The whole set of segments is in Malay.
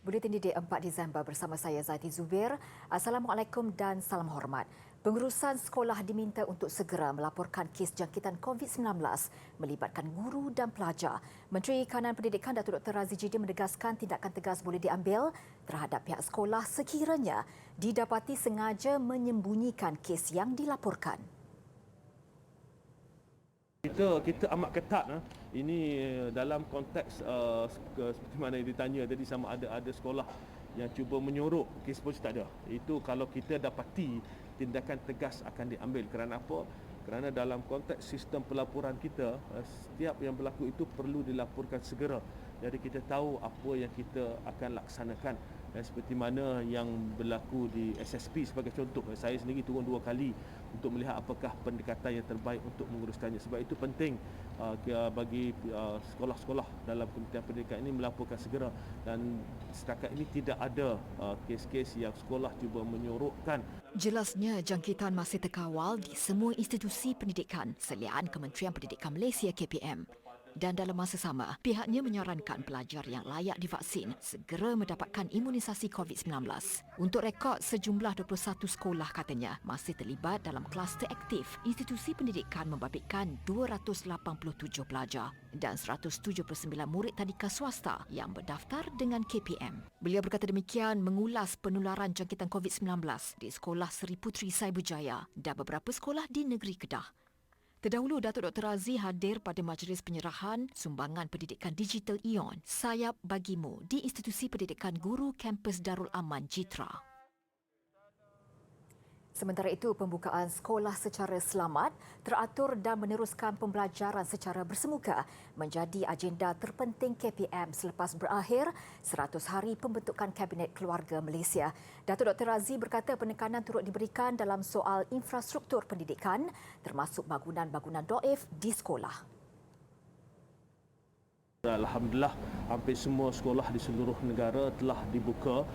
Buletin Didik 4 Disember bersama saya Zaiti Zubir. Assalamualaikum dan salam hormat. Pengurusan sekolah diminta untuk segera melaporkan kes jangkitan COVID-19 melibatkan guru dan pelajar. Menteri Kanan Pendidikan Datuk Dr. Razi Jidin menegaskan tindakan tegas boleh diambil terhadap pihak sekolah sekiranya didapati sengaja menyembunyikan kes yang dilaporkan. Kita amat ketat. Ini dalam konteks seperti mana yang ditanya tadi, sama ada sekolah yang cuba menyorok kes pun tak ada. Itu kalau kita dapati tindakan tegas akan diambil. Kerana apa? Kerana dalam konteks sistem pelaporan kita, setiap yang berlaku itu perlu dilaporkan segera. Jadi kita tahu apa yang kita akan laksanakan. Dan seperti mana yang berlaku di SSP sebagai contoh, saya sendiri turun 2 kali untuk melihat apakah pendekatan yang terbaik untuk menguruskannya. Sebab itu penting bagi sekolah-sekolah dalam Kementerian Pendidikan ini melaporkan segera. Dan setakat ini tidak ada kes-kes yang sekolah cuba menyorokkan. Jelasnya jangkitan masih terkawal di semua institusi pendidikan selian Kementerian Pendidikan Malaysia KPM. Dan dalam masa sama, pihaknya menyarankan pelajar yang layak divaksin segera mendapatkan imunisasi COVID-19. Untuk rekod, sejumlah 21 sekolah katanya masih terlibat dalam kluster aktif. Institusi pendidikan membabitkan 287 pelajar dan 179 murid tadika swasta yang berdaftar dengan KPM. Beliau berkata demikian mengulas penularan jangkitan COVID-19 di Sekolah Seri Puteri Cyberjaya dan beberapa sekolah di negeri Kedah. Terdahulu, Datuk Dr. Razi hadir pada majlis penyerahan sumbangan pendidikan digital ION Sayap Bagimu di Institusi Pendidikan Guru Kampus Darul Aman Jitra. Sementara itu, pembukaan sekolah secara selamat, teratur dan meneruskan pembelajaran secara bersemuka menjadi agenda terpenting KPM selepas berakhir 100 hari pembentukan Kabinet Keluarga Malaysia. Datuk Dr. Razi berkata penekanan turut diberikan dalam soal infrastruktur pendidikan termasuk bangunan-bangunan doif di sekolah. Alhamdulillah, hampir semua sekolah di seluruh negara telah dibuka,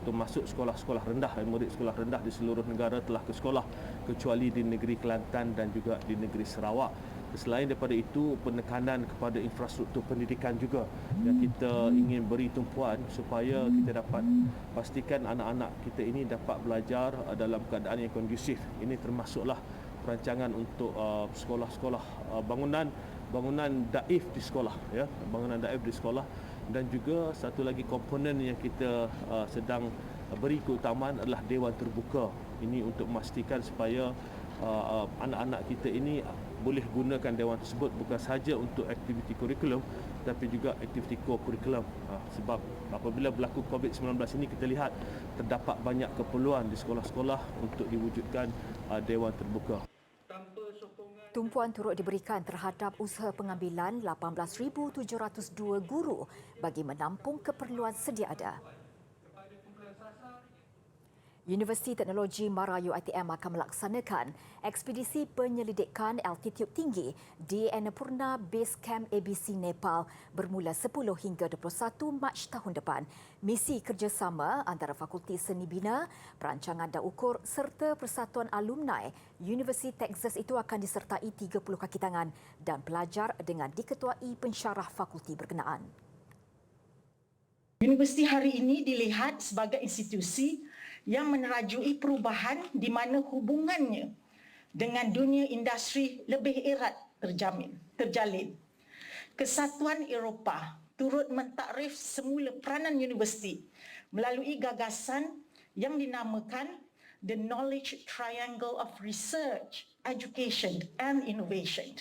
termasuk sekolah-sekolah rendah. Murid sekolah rendah di seluruh negara telah ke sekolah, kecuali di negeri Kelantan dan juga di negeri Sarawak. Selain daripada itu, penekanan kepada infrastruktur pendidikan juga yang kita ingin beri tumpuan supaya kita dapat pastikan anak-anak kita ini dapat belajar dalam keadaan yang kondusif. Ini termasuklah perancangan untuk sekolah-sekolah, bangunan daif di sekolah, ya, bangunan daif di sekolah. Dan juga satu lagi komponen yang kita sedang beri keutamaan adalah dewan terbuka. Ini untuk memastikan supaya anak-anak kita ini boleh gunakan dewan tersebut bukan sahaja untuk aktiviti kurikulum tapi juga aktiviti co-kurikulum. Sebab apabila berlaku COVID-19 ini, kita lihat terdapat banyak keperluan di sekolah-sekolah untuk diwujudkan dewan terbuka. Tumpuan turut diberikan terhadap usaha pengambilan 18,702 guru bagi menampung keperluan sedia ada. Universiti Teknologi Mara UiTM akan melaksanakan ekspedisi penyelidikan altitude tinggi di Annapurna Base Camp ABC Nepal bermula 10 hingga 21 Mac tahun depan. Misi kerjasama antara Fakulti Seni Bina, Perancangan dan Ukur serta Persatuan Alumni Universiti Texas itu akan disertai 30 kaki tangan dan pelajar dengan diketuai pensyarah fakulti berkenaan. Universiti hari ini dilihat sebagai institusi yang menerajui perubahan di mana hubungannya dengan dunia industri lebih erat terjalin. Kesatuan Eropah turut mentakrif semula peranan universiti melalui gagasan yang dinamakan The Knowledge Triangle of Research, Education and Innovation.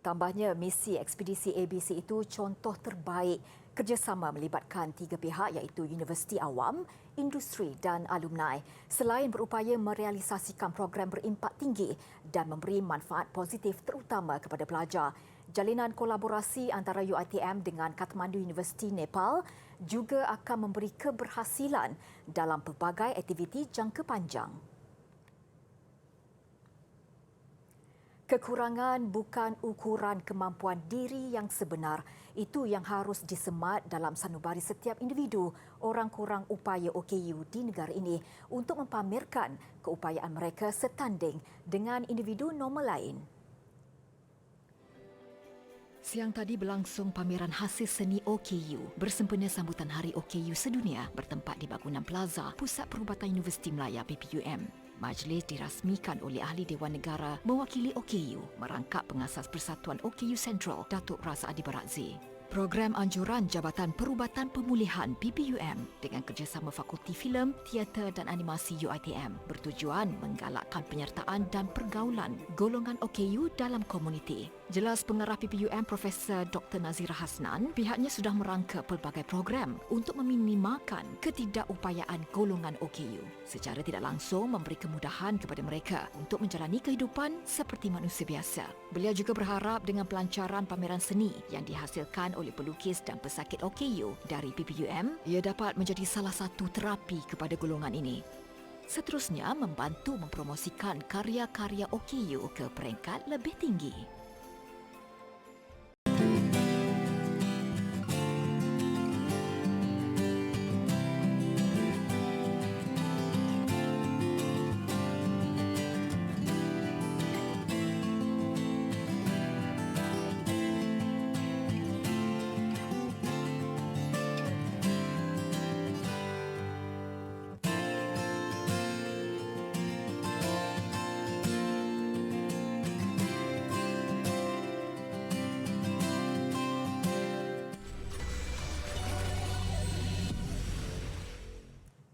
Tambahnya, misi ekspedisi ABC itu contoh terbaik kerjasama melibatkan 3 pihak iaitu universiti awam, industri dan alumni. Selain berupaya merealisasikan program berimpak tinggi dan memberi manfaat positif terutama kepada pelajar, jalinan kolaborasi antara UiTM dengan Kathmandu Universiti Nepal juga akan memberi keberhasilan dalam pelbagai aktiviti jangka panjang. Kekurangan bukan ukuran kemampuan diri yang sebenar. Itu yang harus disemat dalam sanubari setiap individu orang kurang upaya OKU di negara ini untuk mempamerkan keupayaan mereka setanding dengan individu normal lain. Siang tadi berlangsung pameran hasil seni OKU bersempena sambutan Hari OKU Sedunia bertempat di Bangunan Plaza, Pusat Perubatan Universiti Melaya PPUM. Majlis dirasmikan oleh Ahli Dewan Negara mewakili OKU merangkap pengasas Persatuan OKU Sentral, Datuk Ras Adi Barakzi. Program anjuran Jabatan Perubatan Pemulihan PPUM dengan kerjasama Fakulti Filem, Teater dan Animasi UiTM bertujuan menggalakkan penyertaan dan pergaulan golongan OKU dalam komuniti. Jelas pengarah PPUM Profesor Dr. Nazira Hasnan, pihaknya sudah merangka pelbagai program untuk meminimalkan ketidakupayaan golongan OKU secara tidak langsung memberi kemudahan kepada mereka untuk menjalani kehidupan seperti manusia biasa. Beliau juga berharap dengan pelancaran pameran seni yang dihasilkan oleh pelukis dan pesakit OKU dari PPUM, ia dapat menjadi salah satu terapi kepada golongan ini. Seterusnya, membantu mempromosikan karya-karya OKU ke peringkat lebih tinggi.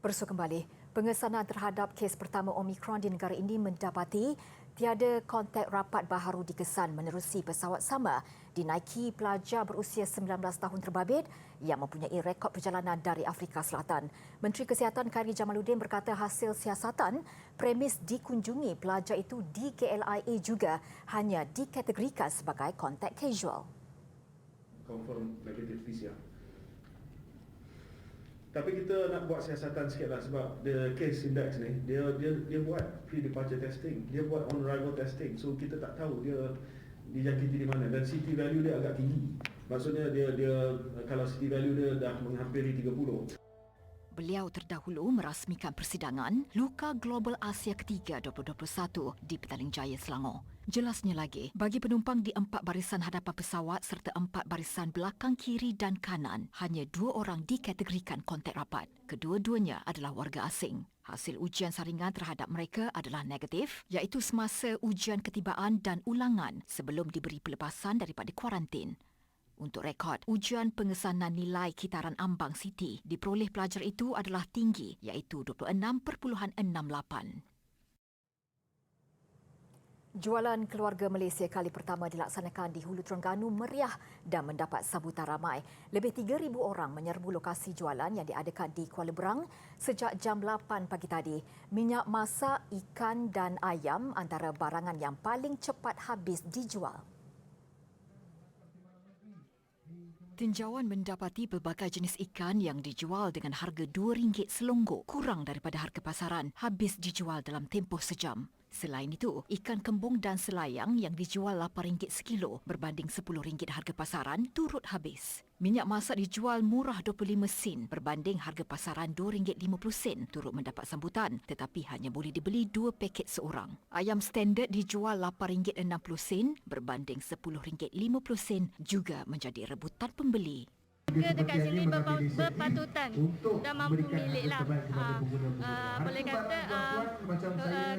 Bersua kembali, pengesanan terhadap kes pertama Omicron di negara ini mendapati tiada kontak rapat baharu dikesan menerusi pesawat sama dinaiki pelajar berusia 19 tahun terbabit yang mempunyai rekod perjalanan dari Afrika Selatan. Menteri Kesihatan Khairi Jamaluddin berkata hasil siasatan premis dikunjungi pelajar itu di KLIA juga hanya dikategorikan sebagai kontak casual. Confirm negative PCR. Tapi kita nak buat siasatan sikitlah sebab the case index ni dia buat pre-departure testing, dia buat on arrival testing. So kita tak tahu dia dijangkiti di mana dan CT value dia agak tinggi. Maksudnya dia kalau CT value dia dah menghampiri 30. Beliau terdahulu merasmikan persidangan Luka Global Asia Ketiga 2021 di Petaling Jaya, Selangor. Jelasnya lagi, bagi penumpang di 4 barisan hadapan pesawat serta 4 barisan belakang kiri dan kanan, hanya 2 orang dikategorikan kontak rapat. Kedua-duanya adalah warga asing. Hasil ujian saringan terhadap mereka adalah negatif, iaitu semasa ujian ketibaan dan ulangan sebelum diberi pelepasan daripada kuarantin. Untuk rekod, ujian pengesanan nilai kitaran ambang City diperoleh pelajar itu adalah tinggi, iaitu 26.68. Jualan keluarga Malaysia kali pertama dilaksanakan di Hulu Terengganu meriah dan mendapat sambutan ramai. Lebih 3,000 orang menyerbu lokasi jualan yang diadakan di Kuala Berang sejak jam 8 pagi tadi. Minyak masak, ikan dan ayam antara barangan yang paling cepat habis dijual. Tinjauan mendapati pelbagai jenis ikan yang dijual dengan harga RM2 selonggok kurang daripada harga pasaran habis dijual dalam tempoh sejam. Selain itu, ikan kembung dan selayang yang dijual RM8 sekilo berbanding RM10 harga pasaran turut habis. Minyak masak dijual murah 25 sen berbanding harga pasaran RM2.50 turut mendapat sambutan tetapi hanya boleh dibeli 2 paket seorang. Ayam standard dijual RM8.60 berbanding RM10.50 juga menjadi rebutan pembeli. Harga dekat sini berpatutan dan mampu milik lah. Boleh kata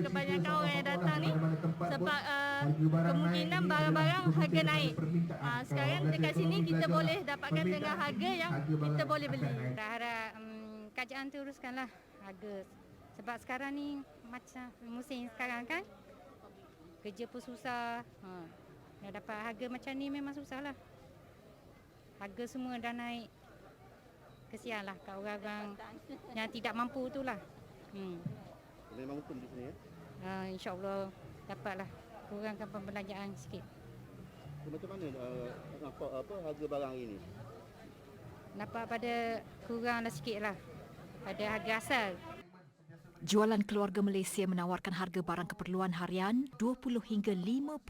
kebanyakan orang yang datang ni sebab kemungkinan barang-barang harga naik. Sekarang dekat sini kita boleh dapatkan dengan harga yang kita boleh beli. Kita harap kerajaan teruskanlah harga. Sebab sekarang ni macam musim sekarang kan kerja pun susah. Nak dapat harga macam ni memang susah lah. Harga semua dah naik. Kesianlah kat orang-orang yang tidak mampu tu lah. Memang untung di sini ya? InsyaAllah dapatlah kurangkan pembelanjaan sikit. Macam mana nampak harga barang ini? Nampak pada kuranglah sikit lah pada harga asal. Jualan keluarga Malaysia menawarkan harga barang keperluan harian 20 hingga 50%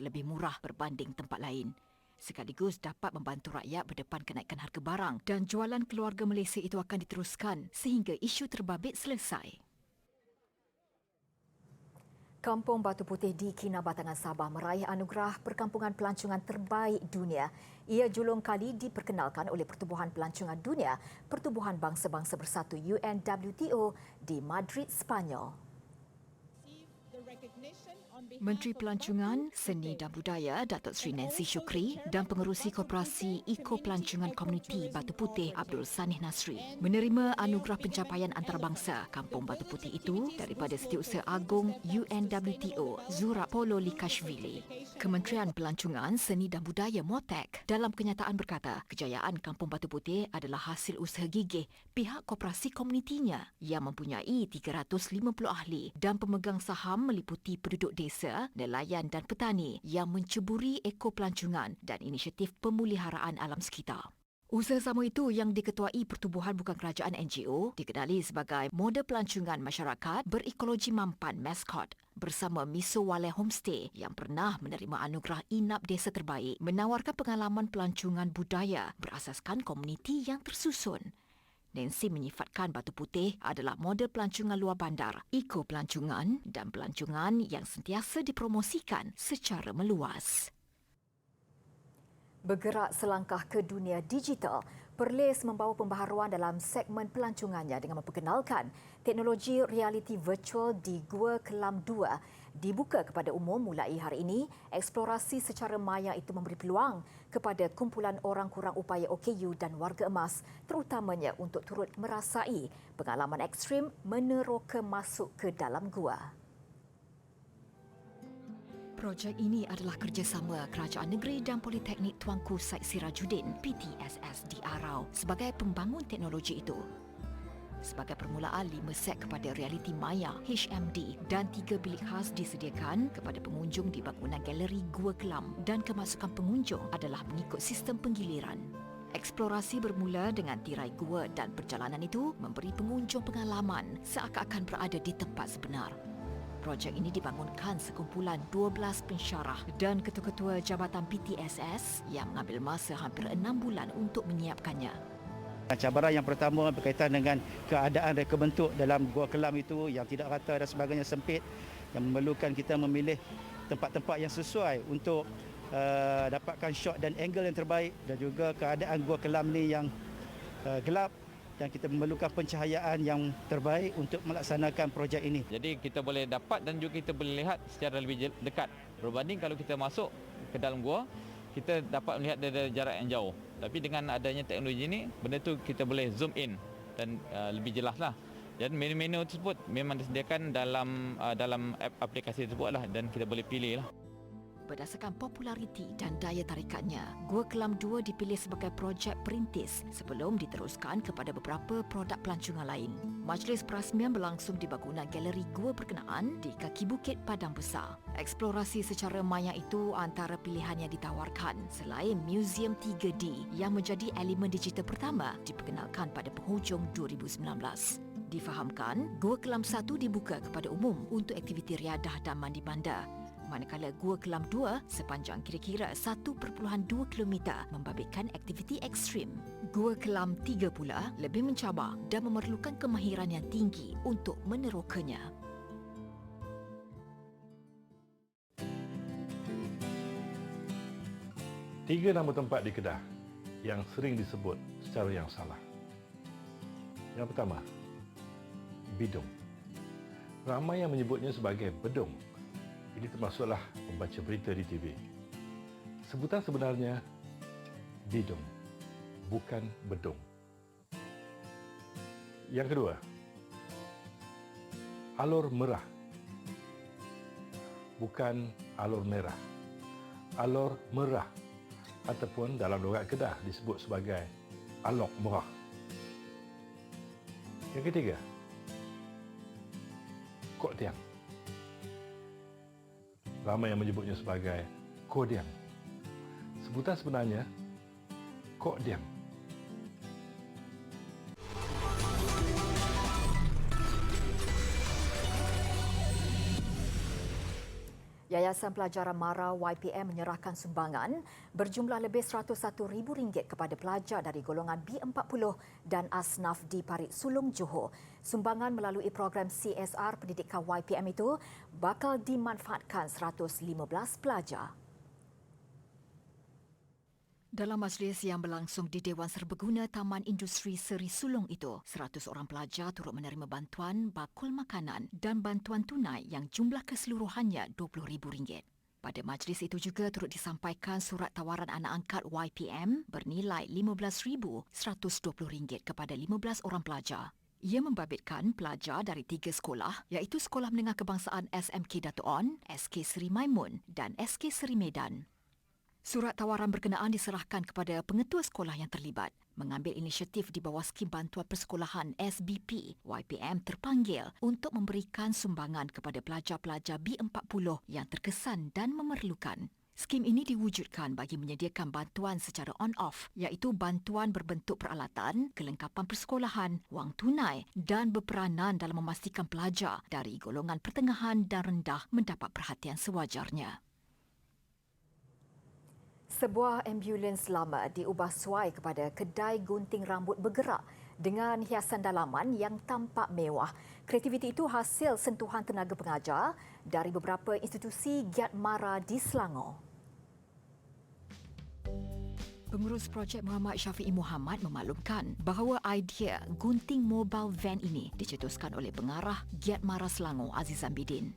lebih murah berbanding tempat lain. Sekaligus dapat membantu rakyat berdepan kenaikan harga barang dan jualan keluarga Malaysia itu akan diteruskan sehingga isu terbabit selesai. Kampung Batu Putih di Kinabatangan Sabah meraih anugerah Perkampungan Pelancongan Terbaik Dunia. Ia julung kali diperkenalkan oleh Pertubuhan Pelancongan Dunia, Pertubuhan Bangsa-Bangsa Bersatu UNWTO di Madrid, Sepanyol. Menteri Pelancongan, Seni dan Budaya Datuk Seri Nancy Syukri dan Pengerusi Koperasi Iko Pelancongan Komuniti Batu Putih Abdul Sanih Nasri menerima anugerah pencapaian antarabangsa Kampung Batu Putih itu daripada Setiausaha Agung UNWTO Zurab Pololikashvili. Kementerian Pelancongan, Seni dan Budaya MOTEK dalam kenyataan berkata kejayaan Kampung Batu Putih adalah hasil usaha gigih pihak koperasi komunitinya yang mempunyai 350 ahli dan pemegang saham meliputi penduduk desa, nelayan dan petani yang menceburi ekopelancongan dan inisiatif pemeliharaan alam sekitar. Usaha sama itu yang diketuai Pertubuhan Bukan Kerajaan NGO dikenali sebagai model pelancongan masyarakat berekologi mampan Mascot bersama Miso Wale Homestay yang pernah menerima anugerah Inap Desa Terbaik menawarkan pengalaman pelancongan budaya berasaskan komuniti yang tersusun. Nancy menyifatkan Batu Putih adalah model pelancongan luar bandar, eko-pelancongan dan pelancongan yang sentiasa dipromosikan secara meluas. Bergerak selangkah ke dunia digital, Perlis membawa pembaharuan dalam segmen pelancongannya dengan memperkenalkan teknologi realiti virtual di Gua Kelam 2 dibuka kepada umum mulai hari ini. Eksplorasi secara maya itu memberi peluang kepada kumpulan orang kurang upaya OKU dan warga emas terutamanya untuk turut merasai pengalaman ekstrim meneroka masuk ke dalam gua. Projek ini adalah kerjasama Kerajaan Negeri dan Politeknik Tuanku Said Sirajuddin PTSS di Arau sebagai pembangun teknologi itu. Sebagai permulaan 5 set kepada realiti maya HMD dan 3 bilik khas disediakan kepada pengunjung di bangunan galeri Gua Kelam dan kemasukan pengunjung adalah mengikut sistem penggiliran. Eksplorasi bermula dengan tirai gua dan perjalanan itu memberi pengunjung pengalaman seakan-akan berada di tempat sebenar. Projek ini dibangunkan sekumpulan 12 pensyarah dan ketua-ketua Jabatan PTSS yang mengambil masa hampir 6 bulan untuk menyiapkannya. Cabaran yang pertama berkaitan dengan keadaan reka bentuk dalam Gua Kelam itu yang tidak rata dan sebagainya, sempit, yang memerlukan kita memilih tempat-tempat yang sesuai untuk dapatkan shot dan angle yang terbaik, dan juga keadaan Gua Kelam ni yang gelap dan kita memerlukan pencahayaan yang terbaik untuk melaksanakan projek ini. Jadi kita boleh dapat dan juga kita boleh lihat secara lebih dekat berbanding kalau kita masuk ke dalam gua, kita dapat melihat dari jarak yang jauh. Tapi dengan adanya teknologi ini, benda tu kita boleh zoom in dan lebih jelaslah. Dan menu-menu tersebut memang disediakan dalam aplikasi tersebut lah, dan kita boleh pilih lah. Berdasarkan populariti dan daya tarikatnya, Gua Kelam 2 dipilih sebagai projek perintis sebelum diteruskan kepada beberapa produk pelancongan lain. Majlis perasmian berlangsung di bangunan galeri Gua berkenaan di kaki bukit Padang Besar. Eksplorasi secara maya itu antara pilihan yang ditawarkan selain Museum 3D yang menjadi elemen digital pertama diperkenalkan pada penghujung 2019. Difahamkan, Gua Kelam 1 dibuka kepada umum untuk aktiviti riadah dan mandi bandar. Manakala Gua Kelam 2 sepanjang kira-kira 1.2 km membabitkan aktiviti ekstrim. Gua Kelam 3 pula lebih mencabar dan memerlukan kemahiran yang tinggi untuk menerokanya. Tiga nama tempat di Kedah yang sering disebut secara yang salah. Yang pertama, Bidung. Ramai yang menyebutnya sebagai Bedung. Ini termasuklah membaca berita di TV. Sebutan sebenarnya Bidung, bukan Bedung. Yang kedua, Alor Merah, bukan Alor Merah. Alor Merah ataupun dalam logat Kedah disebut sebagai Alok Merah. Yang ketiga, Kok Tiang. Ramai yang menyebutnya sebagai Kodiang. Sebutan sebenarnya Kok Diang. Yayasan Pelajaran Mara YPM menyerahkan sumbangan berjumlah lebih RM101,000 kepada pelajar dari golongan B40 dan asnaf di Parit Sulong, Johor. Sumbangan melalui program CSR pendidikan YPM itu bakal dimanfaatkan 115 pelajar. Dalam majlis yang berlangsung di Dewan Serbaguna Taman Industri Seri Sulong itu, 100 orang pelajar turut menerima bantuan bakul makanan dan bantuan tunai yang jumlah keseluruhannya RM20,000. Pada majlis itu juga turut disampaikan surat tawaran anak angkat YPM bernilai RM15,120 kepada 15 orang pelajar. Ia membabitkan pelajar dari 3 sekolah iaitu Sekolah Menengah Kebangsaan SMK Dato' On, SK Seri Maimun dan SK Seri Medan. Surat tawaran berkenaan diserahkan kepada pengetua sekolah yang terlibat. Mengambil inisiatif di bawah skim bantuan persekolahan SBP, YPM terpanggil untuk memberikan sumbangan kepada pelajar-pelajar B40 yang terkesan dan memerlukan. Skim ini diwujudkan bagi menyediakan bantuan secara on-off iaitu bantuan berbentuk peralatan, kelengkapan persekolahan, wang tunai dan berperanan dalam memastikan pelajar dari golongan pertengahan dan rendah mendapat perhatian sewajarnya. Sebuah ambulans lama diubah suai kepada kedai gunting rambut bergerak dengan hiasan dalaman yang tampak mewah. Kreativiti itu hasil sentuhan tenaga pengajar dari beberapa institusi Giat Mara di Selangor. Pengurus projek Muhammad Syafiee Muhammad memaklumkan bahawa idea gunting mobile van ini dicetuskan oleh pengarah Giat Mara Selangor Azizan Bidin.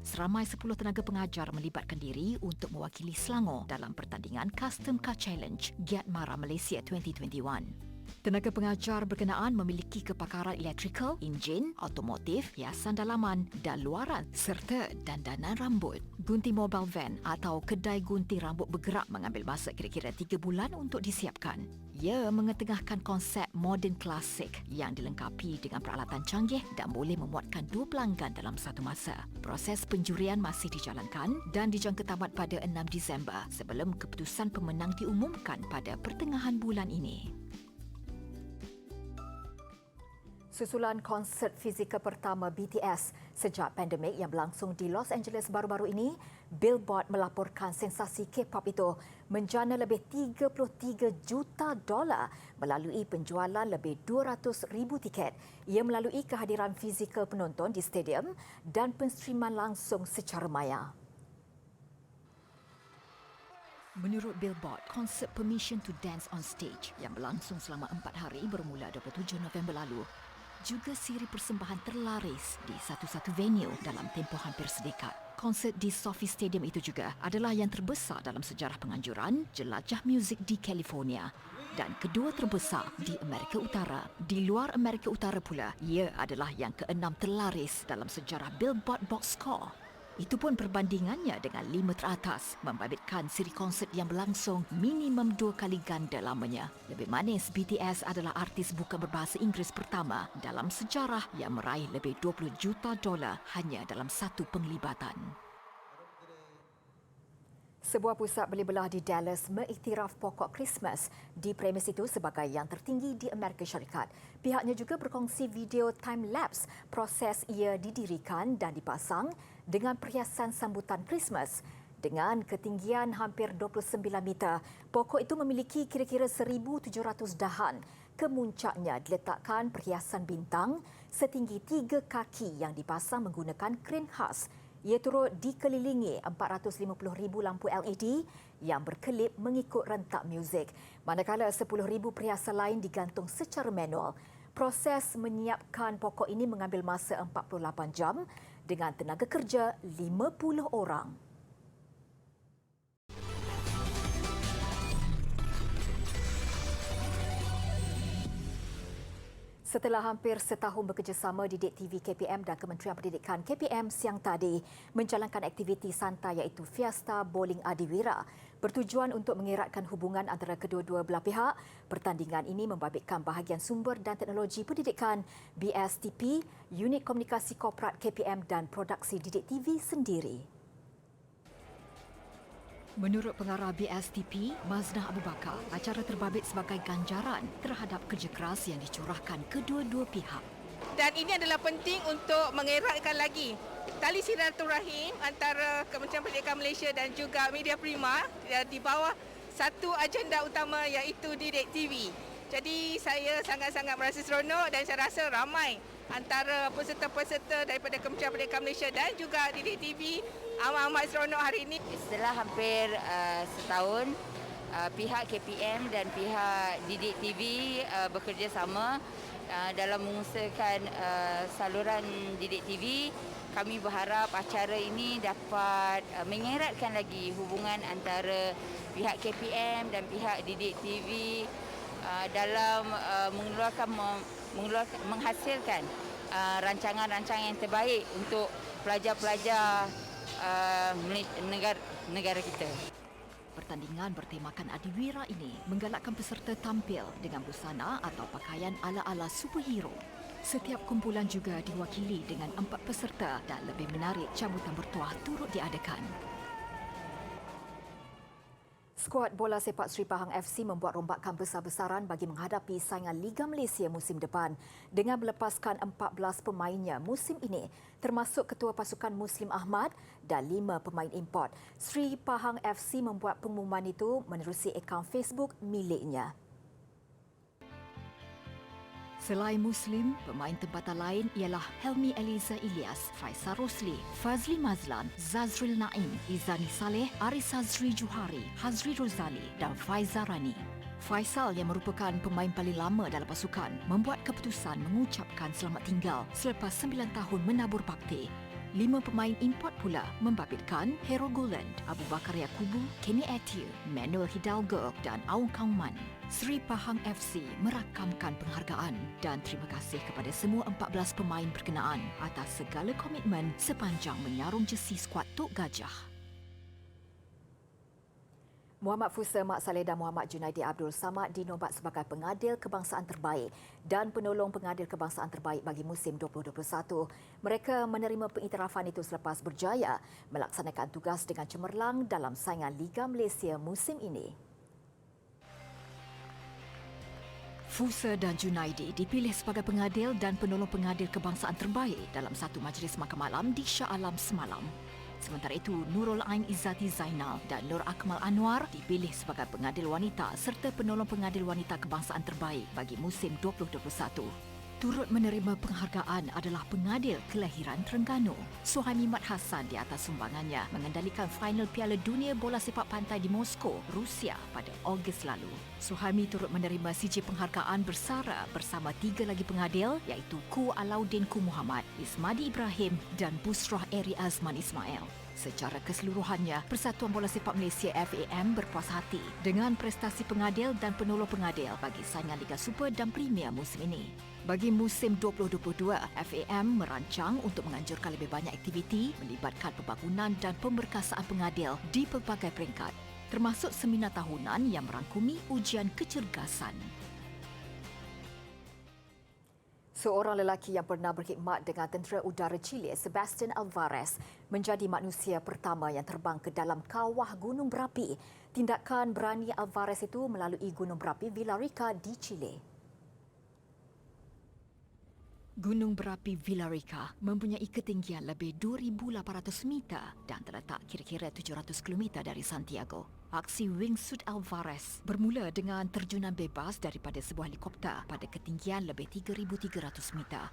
Seramai 10 tenaga pengajar melibatkan diri untuk mewakili Selangor dalam pertandingan Custom Car Challenge Giat Mara Malaysia 2021. Tenaga pengajar berkenaan memiliki kepakaran elektrikal, enjin, automotif, hiasan dalaman dan luaran serta dandanan rambut. Gunting mobile van atau kedai gunting rambut bergerak mengambil masa kira-kira 3 bulan untuk disiapkan. Ia mengetengahkan konsep moden klasik yang dilengkapi dengan peralatan canggih dan boleh memuatkan 2 pelanggan dalam satu masa. Proses penjurian masih dijalankan dan dijangka tamat pada 6 Disember sebelum keputusan pemenang diumumkan pada pertengahan bulan ini. Susulan konsert fizikal pertama BTS sejak pandemik yang berlangsung di Los Angeles baru-baru ini, Billboard melaporkan sensasi K-pop itu menjana lebih $33 juta melalui penjualan lebih 200,000 tiket. Ia melalui kehadiran fizikal penonton di stadium dan penstriman langsung secara maya. Menurut Billboard, konsert Permission to Dance on Stage yang berlangsung selama 4 hari bermula 27 November lalu juga siri persembahan terlaris di satu-satu venue dalam tempoh hampir sedekat. Konsert di SoFi Stadium itu juga adalah yang terbesar dalam sejarah penganjuran jelajah muzik di California dan kedua terbesar di Amerika Utara. Di luar Amerika Utara pula, ia adalah yang ke-6 terlaris dalam sejarah Billboard Box Score. Itu pun perbandingannya dengan 5 teratas membabitkan siri konsert yang berlangsung minimum 2 kali ganda lamanya. Lebih manis, BTS adalah artis bukan berbahasa Inggeris pertama dalam sejarah yang meraih lebih $20 juta hanya dalam satu penglibatan. Sebuah pusat beli belah di Dallas mengiktiraf pokok Christmas di premis itu sebagai yang tertinggi di Amerika Syarikat. Pihaknya juga berkongsi video time-lapse proses ia didirikan dan dipasang dengan perhiasan sambutan Christmas. Dengan ketinggian hampir 29 meter, pokok itu memiliki kira-kira 1,700 dahan. Kemuncaknya diletakkan perhiasan bintang setinggi 3 kaki yang dipasang menggunakan kren khas. Ia turut dikelilingi 450,000 lampu LED yang berkelip mengikut rentak muzik. Manakala 10,000 perhiasan lain digantung secara manual. Proses menyiapkan pokok ini mengambil masa 48 jam dengan tenaga kerja 50 orang. Setelah hampir setahun bekerjasama, Didik TV KPM dan Kementerian Pendidikan KPM siang tadi menjalankan aktiviti santai iaitu Fiesta Bowling Adiwira bertujuan untuk mengeratkan hubungan antara kedua-dua belah pihak. Pertandingan ini membabitkan bahagian sumber dan teknologi pendidikan BSTP, Unit Komunikasi Korporat KPM dan produksi Didik TV sendiri. Menurut pengarah BSTP, Maznah Abu Bakar, acara terbabit sebagai ganjaran terhadap kerja keras yang dicurahkan kedua-dua pihak. Dan ini adalah penting untuk mengeratkan lagi tali silaturahim antara Kementerian Pendidikan Malaysia dan juga Media Prima di bawah satu agenda utama iaitu Didik TV. Jadi saya sangat-sangat merasa seronok dan saya rasa ramai antara peserta-peserta daripada Kementerian Pendidikan Malaysia dan juga Didik TV amat-amat seronok hari ini. Setelah hampir setahun, pihak KPM dan pihak Didik TV bekerjasama dalam mengusahakan saluran Didik TV. Kami berharap acara ini dapat mengeratkan lagi hubungan antara pihak KPM dan pihak Didik TV dalam menghasilkan rancangan-rancangan yang terbaik untuk pelajar-pelajar negara kita. Pertandingan bertemakan Adiwira ini menggalakkan peserta tampil dengan busana atau pakaian ala-ala superhero. Setiap kumpulan juga diwakili dengan 4 peserta dan lebih menarik cabutan bertuah turut diadakan. Skuad bola sepak Seri Pahang FC membuat rombakan besar-besaran bagi menghadapi saingan Liga Malaysia musim depan dengan melepaskan 14 pemainnya musim ini, termasuk Ketua Pasukan Muslim Ahmad dan 5 pemain import. Seri Pahang FC membuat pengumuman itu menerusi akaun Facebook miliknya. Selain Muslim, pemain tempatan lain ialah Helmi Eliza Ilyas, Faisal Rosli, Fazli Mazlan, Zazril Naim, Izani Saleh, Aris Hazri Juhari, Hazri Rozali dan Faizal Rani. Faisal yang merupakan pemain paling lama dalam pasukan membuat keputusan mengucapkan selamat tinggal selepas 9 tahun menabur bakti. 5 pemain import pula membabitkan Hero Goland, Abu Bakar Yakubu, Kenny Atiu, Manuel Hidalgo dan Aung Kang Man. Seri Pahang FC merakamkan penghargaan dan terima kasih kepada semua 14 pemain berkenaan atas segala komitmen sepanjang menyarung jersey skuad Tok Gajah. Muhammad Fusa Mak Saleh dan Muhammad Junaidi Abdul Samad dinobat sebagai pengadil kebangsaan terbaik dan penolong pengadil kebangsaan terbaik bagi musim 2021. Mereka menerima pengiktirafan itu selepas berjaya melaksanakan tugas dengan cemerlang dalam saingan Liga Malaysia musim ini. Fusa dan Junaidi dipilih sebagai pengadil dan penolong pengadil kebangsaan terbaik dalam satu majlis makan malam di Shah Alam semalam. Sementara itu, Nurul Ain Izzati Zainal dan Nur Akmal Anwar dipilih sebagai pengadil wanita serta penolong pengadil wanita kebangsaan terbaik bagi musim 2021. Turut menerima penghargaan adalah pengadil kelahiran Terengganu, Suhaimi Mat Hassan di atas sumbangannya mengendalikan final Piala Dunia Bola Sepak Pantai di Moskow, Rusia pada Ogos lalu. Suhaimi turut menerima siji penghargaan bersara bersama 3 lagi pengadil iaitu Ku Alauddin Ku Muhammad, Ismadi Ibrahim dan Busrah Eri Azman Ismail. Secara keseluruhannya, Persatuan Bola Sepak Malaysia FAM berpuas hati dengan prestasi pengadil dan penolong pengadil bagi saingan Liga Super dan Premier musim ini. Bagi musim 2022, FAM merancang untuk menganjurkan lebih banyak aktiviti melibatkan pembangunan dan pemberkasaan pengadil di pelbagai peringkat, termasuk seminar tahunan yang merangkumi ujian kecergasan. Seorang lelaki yang pernah berkhidmat dengan tentera udara Chile, Sebastian Alvarez, menjadi manusia pertama yang terbang ke dalam kawah gunung berapi. Tindakan berani Alvarez itu melalui gunung berapi Villarrica di Chile. Gunung berapi Villarrica mempunyai ketinggian lebih 2,800 meter dan terletak kira-kira 700 km dari Santiago. Aksi wingsuit Alvarez bermula dengan terjunan bebas daripada sebuah helikopter pada ketinggian lebih 3,300 meter.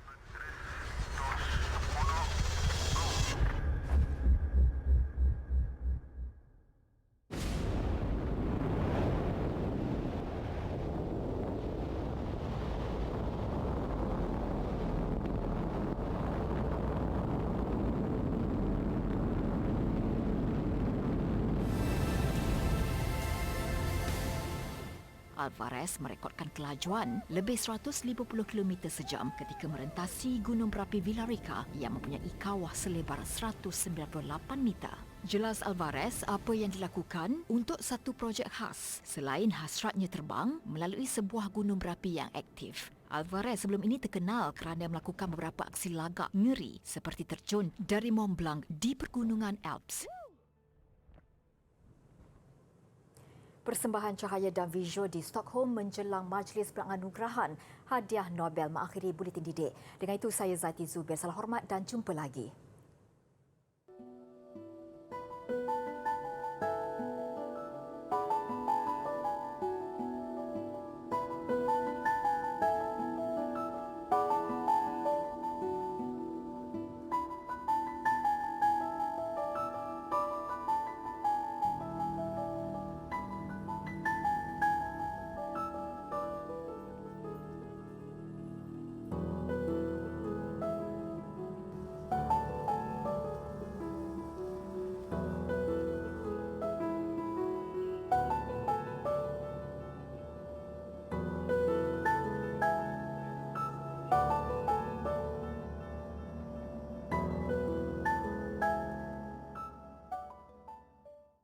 Alvarez merekodkan kelajuan lebih 150 km sejam ketika merentasi gunung berapi Villarrica yang mempunyai kawah selebar 198 meter. Jelas Alvarez apa yang dilakukan untuk satu projek khas selain hasratnya terbang melalui sebuah gunung berapi yang aktif. Alvarez sebelum ini terkenal kerana melakukan beberapa aksi lagak ngeri seperti terjun dari Mont Blanc di pergunungan Alps. Persembahan cahaya dan visual di Stockholm menjelang majlis penganugerahan hadiah Nobel mengakhiri buletin didik. Dengan itu saya Zati Zubir, salam hormat dan jumpa lagi.